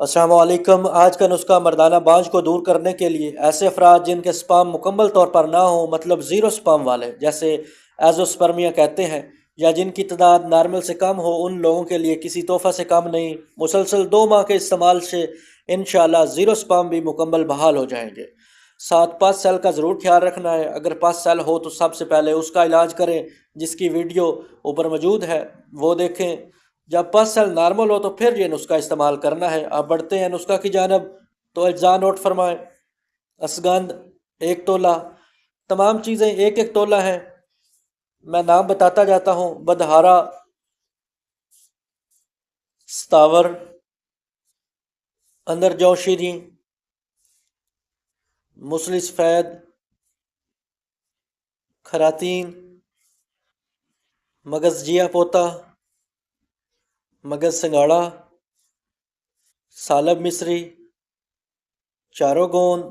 السلام علیکم۔ آج کا نسخہ مردانہ بانجھ کو دور کرنے کے لیے ایسے افراد جن کے سپام مکمل طور پر نہ ہوں، مطلب زیرو سپام والے، جیسے ایزوسپرمیا کہتے ہیں، یا جن کی تعداد نارمل سے کم ہو، ان لوگوں کے لیے کسی تحفہ سے کم نہیں۔ مسلسل 2 ماہ کے استعمال سے انشاءاللہ زیرو سپام بھی مکمل بحال ہو جائیں گے۔ ساتھ پس سیل کا ضرور خیال رکھنا ہے۔ اگر پس سیل ہو تو سب سے پہلے اس کا علاج کریں، جس کی ویڈیو اوپر موجود ہے وہ دیکھیں۔ جب پس سیل نارمل ہو تو پھر یہ نسخہ استعمال کرنا ہے۔ اب بڑھتے ہیں نسخہ کی جانب، تو اجزاء نوٹ فرمائیں۔ اسگند 1 تولہ، تمام چیزیں 1 1 تولہ ہیں۔ میں نام بتاتا جاتا ہوں: بدہارا، ستاور، اندر جو شیریں، مسلی سفید، خراتین، مگز جیا پوتا، مگز سنگاڑا، سالب مصری، چارو گوند،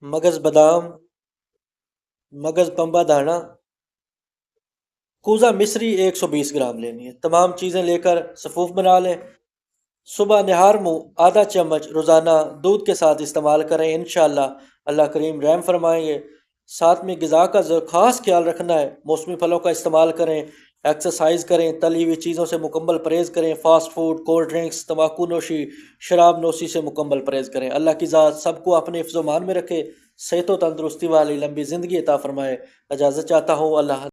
مگز بادام، مگز پمبا دانا، کوزہ مصری 120 گرام لینی ہے۔ تمام چیزیں لے کر صفوف بنا لیں۔ صبح نہار منہ آدھا چمچ روزانہ دودھ کے ساتھ استعمال کریں، انشاءاللہ اللہ کریم رحم فرمائیں گے۔ ساتھ میں غذا کا خاص خیال رکھنا ہے۔ موسمی پھلوں کا استعمال کریں، ایکسرسائز کریں، تلی ہوئی چیزوں سے مکمل پرہیز کریں، فاسٹ فوڈ، کولڈ ڈرنکس، تمباکو نوشی، شراب نوشی سے مکمل پرہیز کریں۔ اللہ کی ذات سب کو اپنے حفظ و مان میں رکھے، صحت و تندرستی والی لمبی زندگی عطا فرمائے۔ اجازت چاہتا ہوں، اللہ